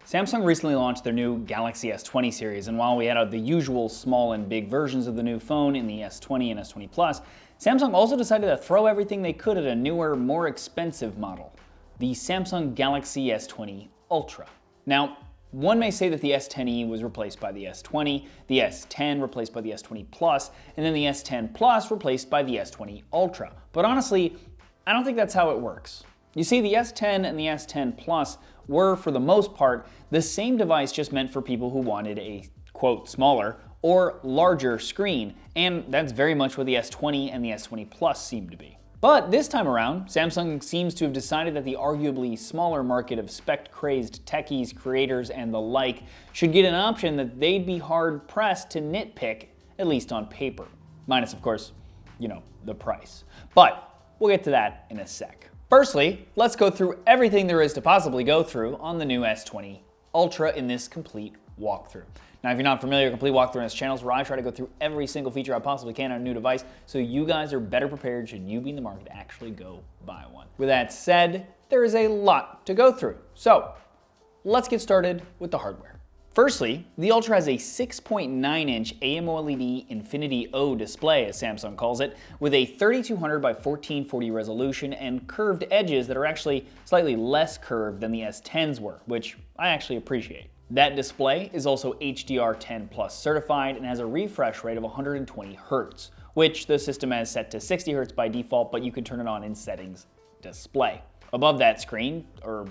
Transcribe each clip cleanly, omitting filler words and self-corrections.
Samsung recently launched their new Galaxy S20 series, and while we had the usual small and big versions of the new phone in the S20 and S20 Plus, Samsung also decided to throw everything they could at a newer, more expensive model, the Samsung Galaxy S20 Ultra. Now, one may say that the S10e was replaced by the S20, the S10 replaced by the S20 Plus, and then the S10 Plus replaced by the S20 Ultra. But honestly, I don't think that's how it works. You see, the S10 and the S10 Plus were, for the most part, the same device, just meant for people who wanted a, quote, smaller or larger screen, and that's very much what the S20 and the S20 Plus seem to be. But this time around, Samsung seems to have decided that the arguably smaller market of spec-crazed techies, creators, and the like should get an option that they'd be hard-pressed to nitpick, at least on paper. Minus, of course, the price. But we'll get to that in a sec. Firstly, let's go through everything there is to possibly go through on the new S20 Ultra in this complete walkthrough. Now, if you're not familiar, a complete walkthrough on this channel is where I try to go through every single feature I possibly can on a new device, so you guys are better prepared should you be in the market to actually go buy one. With that said, there is a lot to go through. So let's get started with the hardware. Firstly, the Ultra has a 6.9-inch AMOLED Infinity O display, as Samsung calls it, with a 3200 by 1440 resolution and curved edges that are actually slightly less curved than the S10s were, which I actually appreciate. That display is also HDR10 Plus certified and has a refresh rate of 120 Hz, which the system has set to 60 Hz by default, but you can turn it on in Settings Display. Above that screen, or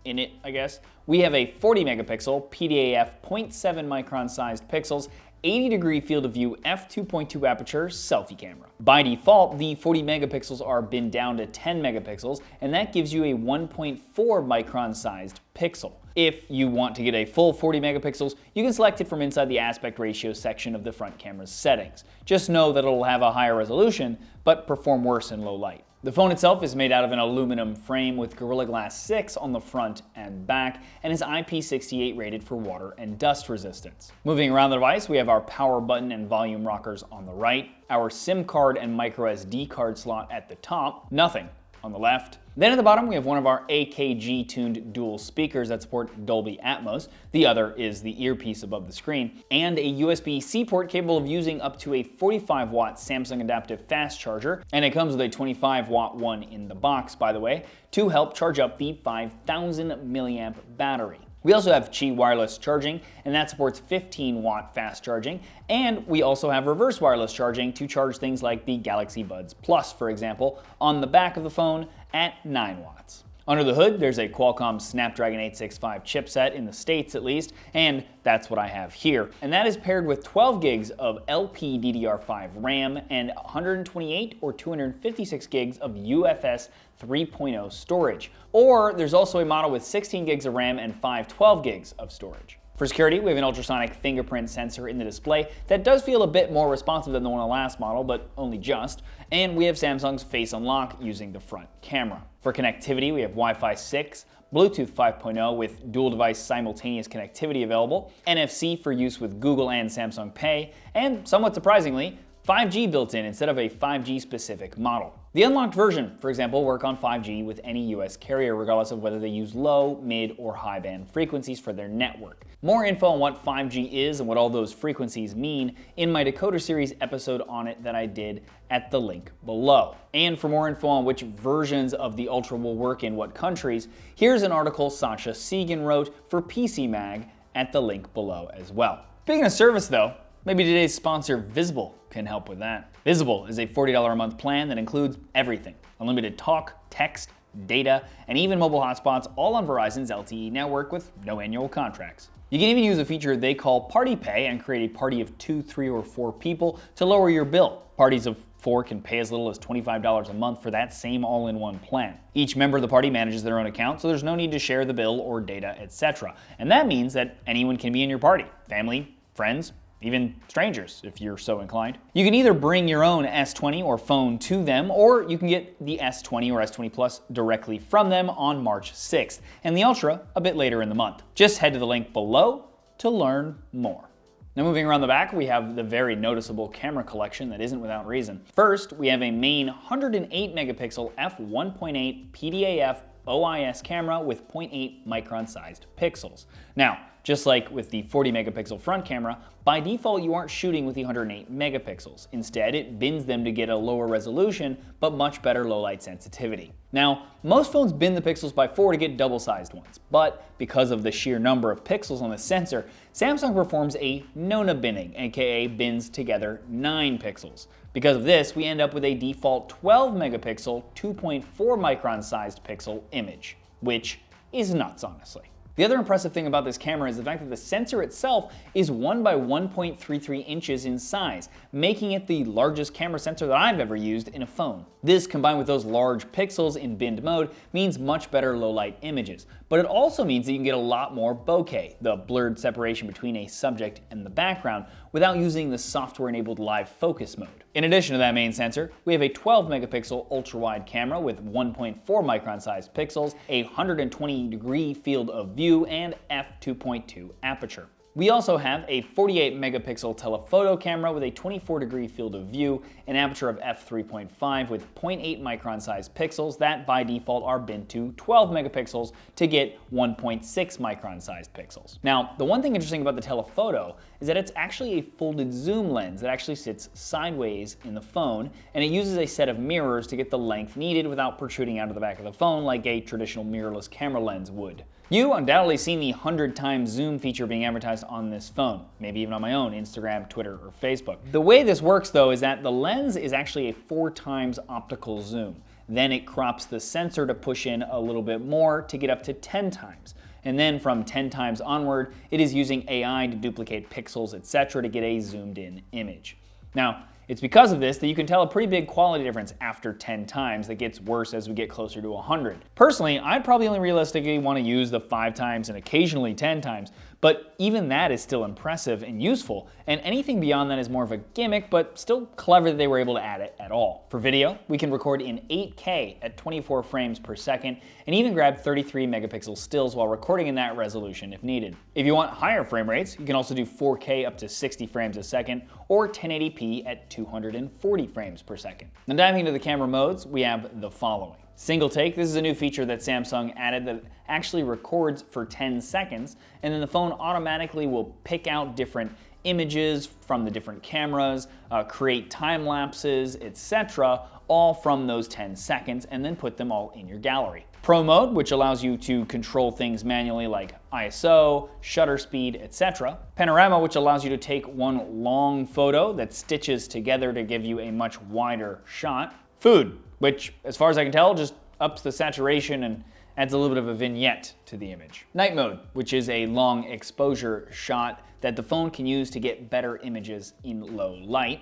in it, I guess, we have a 40 megapixel PDAF 0.7 micron sized pixels, 80-degree field of view f2.2 aperture selfie camera. By default, the 40 megapixels are binned down to 10 megapixels, and that gives you a 1.4 micron sized pixel. If you want to get a full 40 megapixels, you can select it from inside the aspect ratio section of the front camera's settings. Just know that it'll have a higher resolution, but perform worse in low light. The phone itself is made out of an aluminum frame with Gorilla Glass 6 on the front and back, and is IP68 rated for water and dust resistance. Moving around the device, we have our power button and volume rockers on the right, our SIM card and micro SD card slot at the top, nothing on the left. Then at the bottom, we have one of our AKG-tuned dual speakers that support Dolby Atmos. The other is the earpiece above the screen, and a USB-C port capable of using up to a 45-watt Samsung adaptive fast charger, and it comes with a 25-watt one in the box, by the way, to help charge up the 5,000 milliamp battery. We also have Qi wireless charging, and that supports 15-watt fast charging, and we also have reverse wireless charging to charge things like the Galaxy Buds Plus, for example, on the back of the phone at 9 watts. Under the hood, there's a Qualcomm Snapdragon 865 chipset, in the States at least, and that's what I have here. And that is paired with 12 gigs of LPDDR5 RAM and 128 or 256 gigs of UFS 3.0 storage. Or there's also a model with 16 gigs of RAM and 512 gigs of storage. For security, we have an ultrasonic fingerprint sensor in the display that does feel a bit more responsive than the one on the last model, but only just. And we have Samsung's Face Unlock using the front camera. For connectivity, we have Wi-Fi 6, Bluetooth 5.0 with dual device simultaneous connectivity available, NFC for use with Google and Samsung Pay, and somewhat surprisingly, 5G built in instead of a 5G specific model. The unlocked version, for example, will work on 5G with any US carrier regardless of whether they use low, mid, or high band frequencies for their network. More info on what 5G is and what all those frequencies mean in my Decoder Series episode on it that I did at the link below. And for more info on which versions of the Ultra will work in what countries, here's an article Sasha Segan wrote for PCMAGS at the link below as well. Speaking of service though, maybe today's sponsor Visible can help with that. Visible is a $40 a month plan that includes everything: unlimited talk, text, data, and even mobile hotspots, all on Verizon's LTE network with no annual contracts. You can even use a feature they call Party Pay and create a party of 2, 3, or 4 people to lower your bill. Parties of 4 can pay as little as $25 a month for that same all-in-one plan. Each member of the party manages their own account, so there's no need to share the bill or data, etc. And that means that anyone can be in your party: family, friends, even strangers if you're so inclined. You can either bring your own S20 or phone to them, or you can get the S20 or S20 Plus directly from them on March 6th, and the Ultra a bit later in the month. Just head to the link below to learn more. Now moving around the back, we have the very noticeable camera collection that isn't without reason. First, we have a main 108 megapixel f1.8 PDAF OIS camera with 0.8 micron sized pixels. Now, just like with the 40 megapixel front camera, by default you aren't shooting with the 108 megapixels. Instead, it bins them to get a lower resolution, but much better low light sensitivity. Now, most phones bin the pixels by 4 to get double-sized ones, but because of the sheer number of pixels on the sensor, Samsung performs a Nona binning, aka bins together 9 pixels. Because of this, we end up with a default 12 megapixel, 2.4 micron sized pixel image, which is nuts, honestly. The other impressive thing about this camera is the fact that the sensor itself is 1 by 1.33 inches in size, making it the largest camera sensor that I've ever used in a phone. This, combined with those large pixels in binned mode, means much better low light images. But it also means that you can get a lot more bokeh, the blurred separation between a subject and the background, without using the software-enabled live focus mode. In addition to that main sensor, we have a 12 megapixel ultra-wide camera with 1.4 micron sized pixels, a 120-degree field of view, and f2.2 aperture. We also have a 48 megapixel telephoto camera with a 24-degree field of view, an aperture of f3.5 with 0.8 micron sized pixels that by default are binned to 12 megapixels to get 1.6 micron sized pixels. Now, the one thing interesting about the telephoto is that it's actually a folded zoom lens that actually sits sideways in the phone, and it uses a set of mirrors to get the length needed without protruding out of the back of the phone like a traditional mirrorless camera lens would. You undoubtedly seen the 100 times zoom feature being advertised on this phone, maybe even on my own Instagram, Twitter, or Facebook. The way this works though is that the lens is actually a 4 times optical zoom. Then it crops the sensor to push in a little bit more to get up to 10 times. And then from 10 times onward, it is using AI to duplicate pixels, etc. to get a zoomed in image. Now, it's because of this that you can tell a pretty big quality difference after 10 times that gets worse as we get closer to 100. Personally, I'd probably only realistically want to use the 5 times and occasionally 10 times, but even that is still impressive and useful, and anything beyond that is more of a gimmick, but still clever that they were able to add it at all. For video, we can record in 8K at 24 frames per second, and even grab 33 megapixel stills while recording in that resolution if needed. If you want higher frame rates, you can also do 4K up to 60 frames a second, or 1080p at 240 frames per second. Now diving into the camera modes, we have the following. Single take, this is a new feature that Samsung added that actually records for 10 seconds, and then the phone automatically will pick out different images from the different cameras, create time lapses, etc., all from those 10 seconds, and then put them all in your gallery. Pro mode, which allows you to control things manually like ISO, shutter speed, etc. Panorama, which allows you to take one long photo that stitches together to give you a much wider shot. Food, which, as far as I can tell, just ups the saturation and adds a little bit of a vignette to the image. Night mode, which is a long exposure shot that the phone can use to get better images in low light.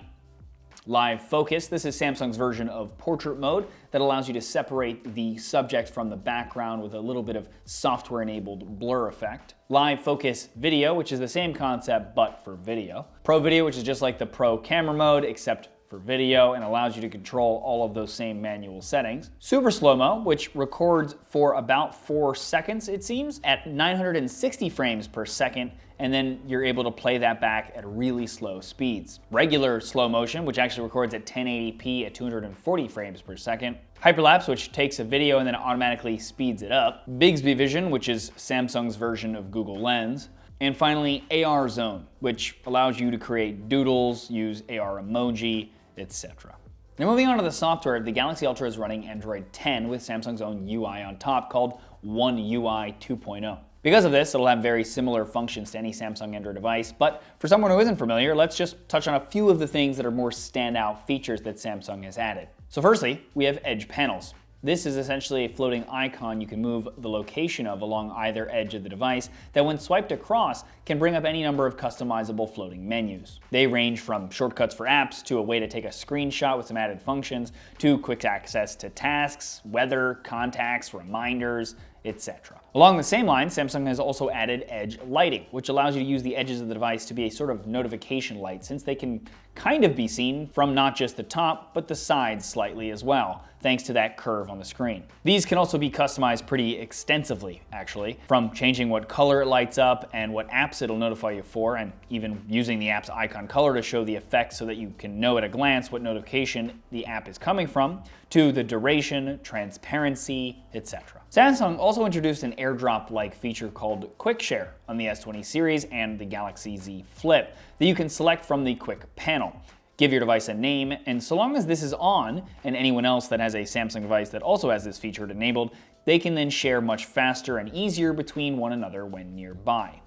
Live focus, this is Samsung's version of portrait mode that allows you to separate the subject from the background with a little bit of software-enabled blur effect. Live focus video, which is the same concept but for video. Pro video, which is just like the pro camera mode except for video and allows you to control all of those same manual settings. Super slow-mo, which records for about 4 seconds, it seems, at 960 frames per second, and then you're able to play that back at really slow speeds. Regular slow motion, which actually records at 1080p at 240 frames per second. Hyperlapse, which takes a video and then automatically speeds it up. Bigsby Vision, which is Samsung's version of Google Lens. And finally, AR Zone, which allows you to create doodles, use AR emoji, etc. Now moving on to the software, the Galaxy Ultra is running Android 10 with Samsung's own UI on top called One UI 2.0. Because of this, it'll have very similar functions to any Samsung Android device, but for someone who isn't familiar, let's just touch on a few of the things that are more standout features that Samsung has added. So firstly, we have edge panels. This is essentially a floating icon you can move the location of along either edge of the device that when swiped across can bring up any number of customizable floating menus. They range from shortcuts for apps to a way to take a screenshot with some added functions to quick access to tasks, weather, contacts, reminders, etc. Along the same line, Samsung has also added edge lighting, which allows you to use the edges of the device to be a sort of notification light, since they can kind of be seen from not just the top, but the sides slightly as well, thanks to that curve on the screen. These can also be customized pretty extensively, actually, from changing what color it lights up and what apps it'll notify you for, and even using the app's icon color to show the effect so that you can know at a glance what notification the app is coming from, to the duration, transparency, etc. Samsung also introduced an AirDrop-like feature called Quick Share on the S20 series and the Galaxy Z Flip that you can select from the Quick panel. Give your device a name, and so long as this is on, and anyone else that has a Samsung device that also has this feature enabled, they can then share much faster and easier between one another when nearby.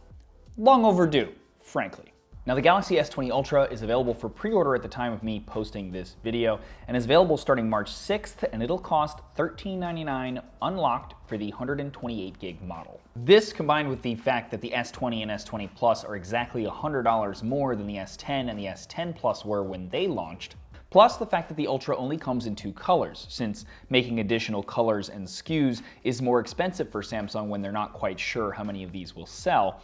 Long overdue, frankly. Now, the Galaxy S20 Ultra is available for pre-order at the time of me posting this video, and is available starting March 6th, and it'll cost $1399 unlocked for the 128 gig model. This, combined with the fact that the S20 and S20 Plus are exactly $100 more than the S10 and the S10 Plus were when they launched, plus the fact that the Ultra only comes in 2 colors, since making additional colors and SKUs is more expensive for Samsung when they're not quite sure how many of these will sell,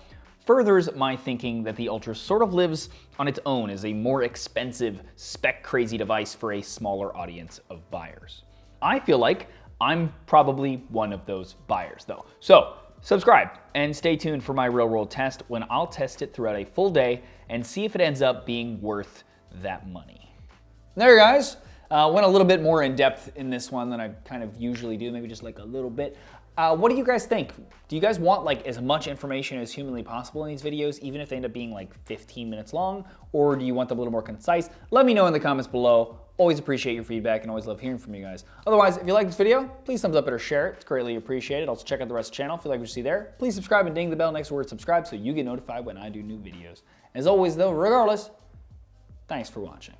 furthers my thinking that the Ultra sort of lives on its own as a more expensive, spec-crazy device for a smaller audience of buyers. I feel like I'm probably one of those buyers, though. So, subscribe and stay tuned for my real-world test when I'll test it throughout a full day and see if it ends up being worth that money. There, guys. Went a little bit more in depth in this one than I kind of usually do, maybe just like a little bit. What do you guys think? Do you guys want like as much information as humanly possible in these videos, even if they end up being like 15 minutes long, or do you want them a little more concise? Let me know in the comments below. Always appreciate your feedback and always love hearing from you guys. Otherwise, if you like this video, please thumbs up it or share it. It's greatly appreciated. Also check out the rest of the channel if you like what you see there. Please subscribe and ding the bell next to the word subscribe so you get notified when I do new videos. As always though, regardless, thanks for watching.